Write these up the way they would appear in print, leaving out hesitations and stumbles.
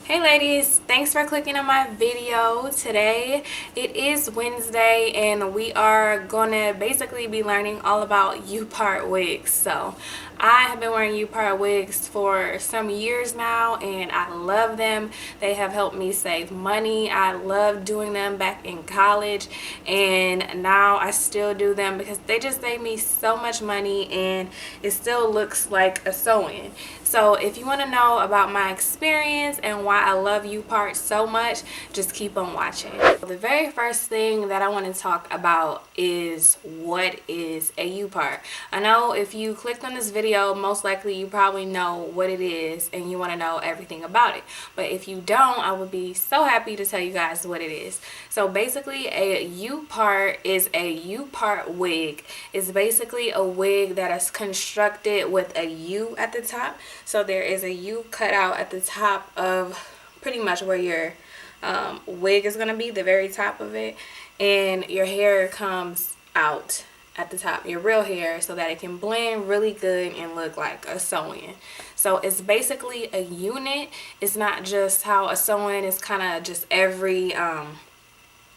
Hey ladies, thanks for clicking on my video. Today it is Wednesday and we are gonna basically be learning all about U-Part wigs. So I have been wearing U-Part wigs for some years now and I love them. They have helped me save money. I loved doing them back in college and now I still do them because they just save me so much money and it still looks like a sew-in. So if you want to know about my experience and why I love U-Part so much, just keep on watching. The very first thing that I want to talk about is what is a U-Part. I know if you clicked on this video, most likely you probably know what it is and you want to know everything about it. But if you don't, I would be so happy to tell you guys what it is. So basically a U-Part is a U-Part wig. It's basically a wig that is constructed with a U at the top. So there is a U cut out at the top of pretty much where your wig is going to be, the very top of it. And your hair comes out at the top, your real hair, so that it can blend really good and look like a sew-in. So it's basically a unit. It's not just how a sew-in is kind of just every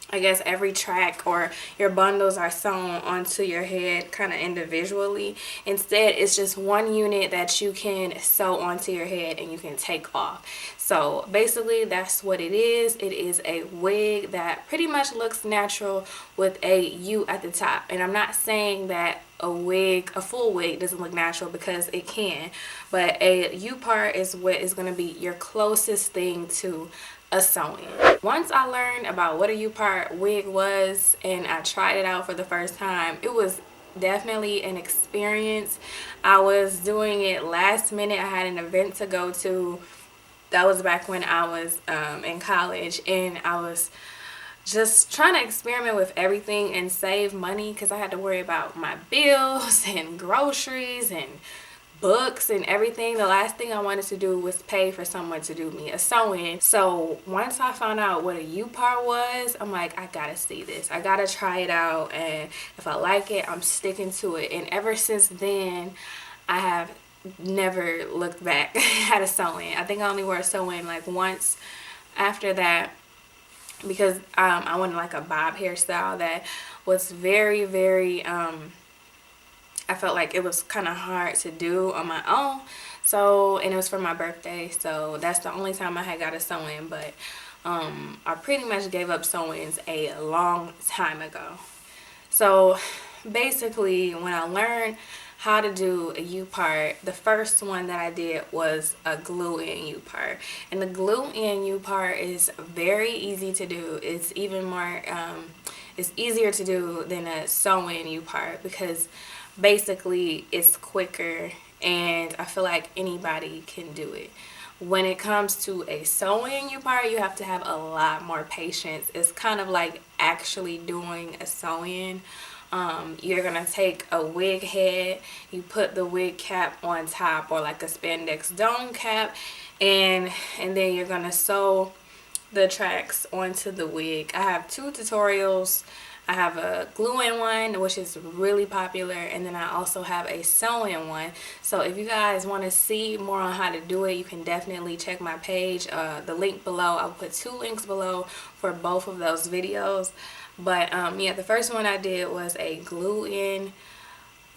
I guess every track or your bundles are sewn onto your head kind of individually. Instead, it's just one unit that you can sew onto your head and you can take off. So basically that's what it is. It is a wig that pretty much looks natural with a U at the top. And I'm not saying that a full wig doesn't look natural, because it can, but a U-part is what is going to be your closest thing to a sew-in. Once I learned about what a U-Part wig was and I tried it out for the first time, it was definitely an experience. I was doing it last minute. I had an event to go to. That was back when I was in college, and I was just trying to experiment with everything and save money because I had to worry about my bills and groceries and books and everything. The last thing I wanted to do was pay for someone to do me a sew-in. So once I found out what a U-Part was, I'm like, I gotta see this. I gotta try it out, and if I like it, I'm sticking to it. And ever since then, I have never looked back at a sew-in. I think I only wore a sew-in like once after that, because I wanted like a bob hairstyle that was very I felt like it was kind of hard to do on my own. So, and it was for my birthday, so that's the only time I had got a sew-in. But I pretty much gave up sew-ins a long time ago. So basically, when I learned how to do a U-part, the first one that I did was a glue-in U-part. And the glue-in U-part is very easy to do. It's even more it's easier to do than a sew-in U-part, because basically it's quicker and I feel like anybody can do it. When it comes to a sew-in U-part, you have to have a lot more patience. It's kind of like actually doing a sew-in. You're gonna take a wig head, you put the wig cap on top, or like a spandex dome cap, and then you're gonna sew the tracks onto the wig. I have two tutorials. I have a glue-in one, which is really popular, and then I also have a sew-in one. So if you guys want to see more on how to do it, you can definitely check my page, the link below. I'll put two links below for both of those videos. But yeah, the first one I did was a glue-in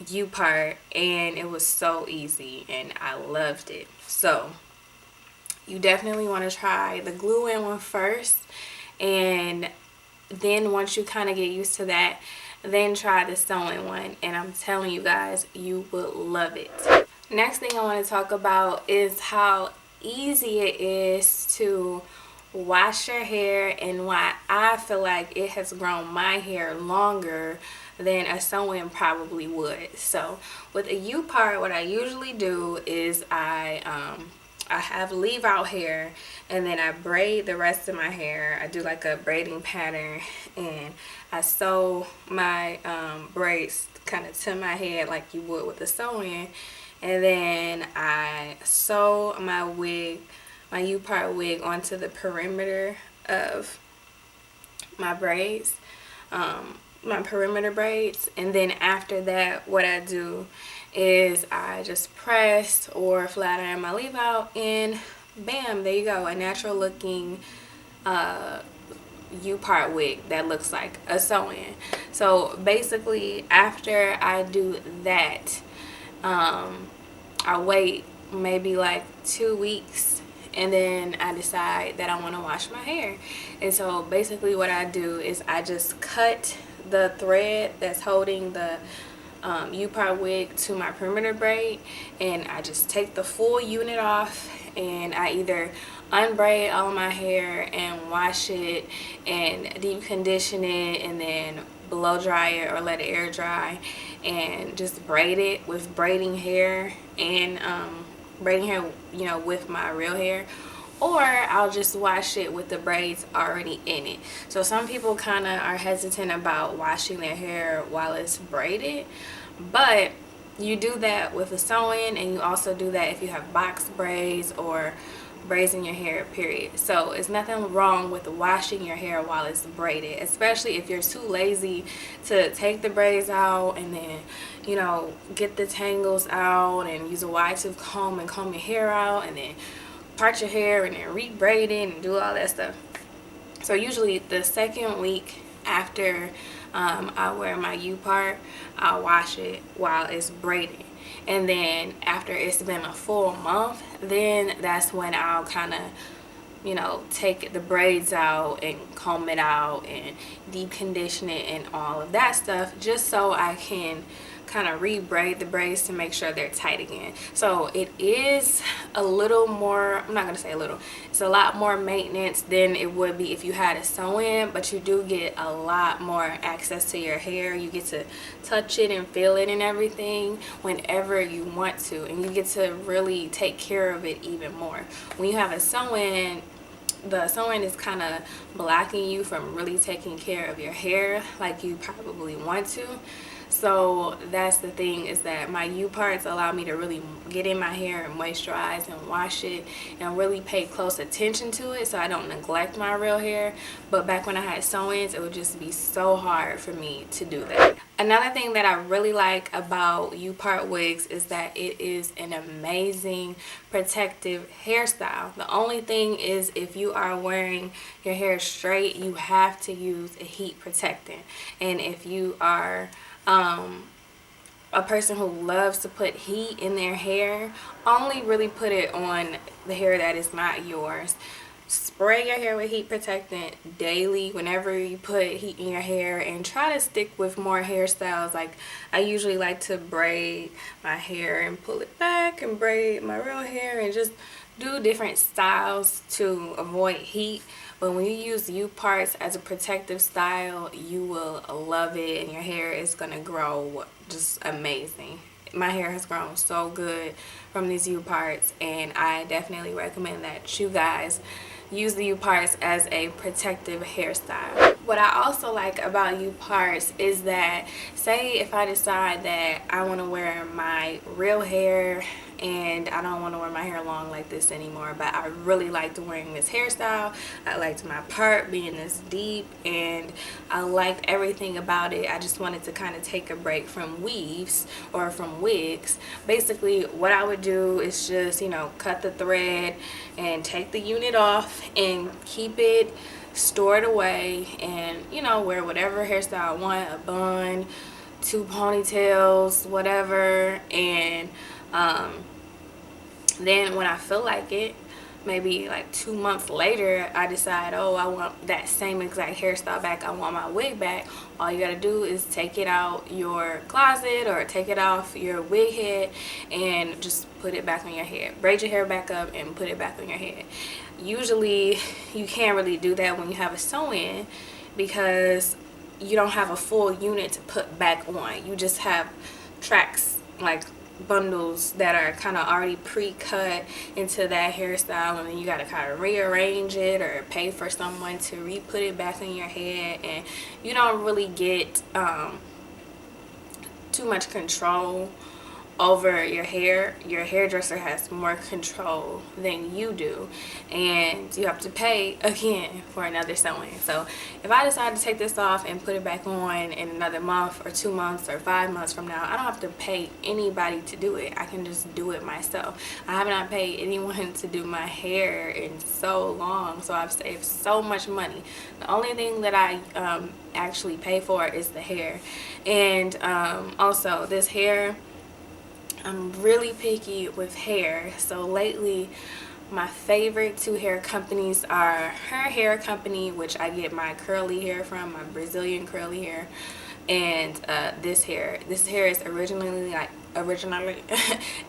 U-part, and it was so easy and I loved it. So you definitely want to try the glue-in one first, and then once you kind of get used to that, then try the sew-in one, and I'm telling you guys, you will love it. Next thing I want to talk about is how easy it is to wash your hair, and why I feel like it has grown my hair longer than a sew-in probably would. So with a U-part, what I usually do is I have leave out hair, and then I braid the rest of my hair. I do like a braiding pattern, and I sew my braids kind of to my head like you would with a sew-in, and then I sew my wig, my U-part wig, onto the perimeter of my braids, my perimeter braids. And then after that, what I do is I just press or flat iron my leave out in bam, there you go, a natural looking U-Part wig that looks like a sew-in. So basically after I do that, I wait maybe like 2 weeks, and then I decide that I want to wash my hair. And so basically what I do is I just cut the thread that's holding the U-Part wig to my perimeter braid, and I just take the full unit off, and I either unbraid all my hair and wash it and deep condition it, and then blow dry it or let it air dry, and just braid it with braiding hair and braiding hair, you know, with my real hair. Or I'll just wash it with the braids already in it. So some people kind of are hesitant about washing their hair while it's braided, but you do that with a sew-in, and you also do that if you have box braids or braids in your hair, period. So it's nothing wrong with washing your hair while it's braided, especially if you're too lazy to take the braids out and then, you know, get the tangles out and use a wide tooth comb and comb your hair out and then part your hair and then re-braid it and do all that stuff. So usually the second week after I wear my U-Part, I'll wash it while it's braided. And then after it's been a full month, then that's when I'll kind of, you know, take the braids out and comb it out and deep condition it and all of that stuff, just so I can kind of re-braid the braids to make sure they're tight again. So it is a little more, I'm not gonna say a little, it's a lot more maintenance than it would be if you had a sew-in, but you do get a lot more access to your hair. You get to touch it and feel it and everything whenever you want to, and you get to really take care of it even more. When you have a sew-in, the sew-in is kind of blocking you from really taking care of your hair like you probably want to. So that's the thing, is that my U-Parts allow me to really get in my hair and moisturize and wash it and really pay close attention to it so I don't neglect my real hair. But back when I had sew-ins, it would just be so hard for me to do that. Another thing that I really like about U-Part wigs is that it is an amazing protective hairstyle. The only thing is, if you are wearing your hair straight, you have to use a heat protectant. And if you are a person who loves to put heat in their hair, only really put it on the hair that is not yours. Spray your hair with heat protectant daily whenever you put heat in your hair, and try to stick with more hairstyles. Like, I usually like to braid my hair and pull it back and braid my real hair and just do different styles to avoid heat. But when you use U-Parts as a protective style, you will love it, and your hair is going to grow just amazing. My hair has grown so good from these U-Parts, and I definitely recommend that you guys use the U-Parts as a protective hairstyle. What I also like about U-Parts is that, say if I decide that I want to wear my real hair and I don't want to wear my hair long like this anymore, but I really liked wearing this hairstyle. I liked my part being this deep, and I liked everything about it. I just wanted to kind of take a break from weaves or from wigs. Basically what I would do is just, you know, cut the thread and take the unit off and keep it, store it away, and, you know, wear whatever hairstyle I want, a bun, 2 ponytails, whatever. And then when I feel like it, maybe like 2 months later, I decide, oh, I want that same exact hairstyle back, I want my wig back. All you gotta do is take it out your closet or take it off your wig head and just put it back on your head. Braid your hair back up and put it back on your head. Usually you can't really do that when you have a sew-in, because you don't have a full unit to put back on. You just have tracks, like bundles that are kind of already pre-cut into that hairstyle, and then you got to kind of rearrange it or pay for someone to re-put it back on your head, and you don't really get too much control over your hair, your hairdresser has more control than you do, and you have to pay again for another sew-in. So if I decide to take this off and put it back on in another month or 2 months or 5 months from now, I don't have to pay anybody to do it. I can just do it myself. I have not paid anyone to do my hair in so long, so I've saved so much money. The only thing that I actually pay for is the hair. And also this hair, I'm really picky with hair. So lately my favorite 2 hair companies are her hair company, which I get my curly hair from, my Brazilian curly hair, and this hair is originally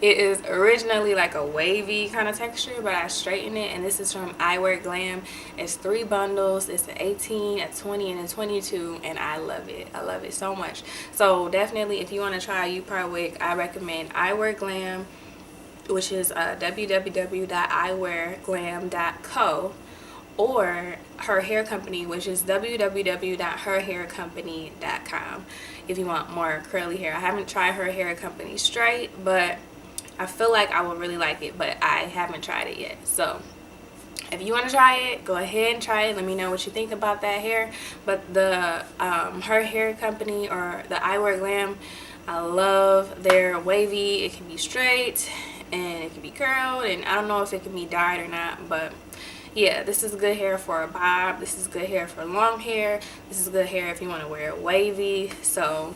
it is originally like a wavy kind of texture, but I straighten it, and this is from I Wear GLAM. It's 3 bundles. It's an 18, a 20, and a 22, and I love it. I love it so much. So definitely, if you want to try a U-Part wig, I recommend I Wear GLAM, which is www.iwearglam.co, or her hair company, which is www.herhaircompany.com, if you want more curly hair. I haven't tried her hair company straight, but I feel like I would really like it, but I haven't tried it yet. So if you want to try it, go ahead and try it. Let me know what you think about that hair. But the her hair company, or the I Wear GLAM, I love their wavy. It can be straight and it can be curled, and I don't know if it can be dyed or not, but yeah, this is good hair for a bob. This is good hair for long hair. This is good hair if you want to wear it wavy. So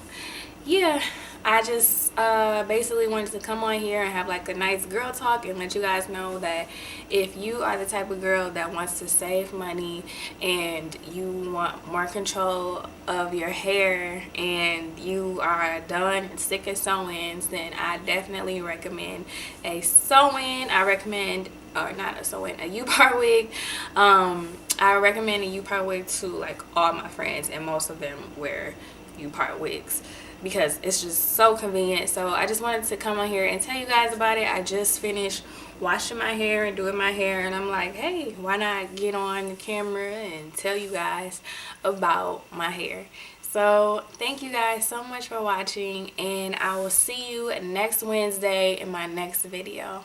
yeah, I just basically wanted to come on here and have like a nice girl talk and let you guys know that if you are the type of girl that wants to save money and you want more control of your hair and you are done and sick of sew-ins, then I definitely recommend a sew-in. I recommend, or not a sew-in, a U-Part wig. I recommend a U-Part wig to like all my friends, and most of them wear U-Part wigs because it's just so convenient. So I just wanted to come on here and tell you guys about it. I just finished washing my hair and doing my hair, and I'm like, hey, why not get on the camera and tell you guys about my hair. So thank you guys so much for watching, and I will see you next Wednesday in my next video.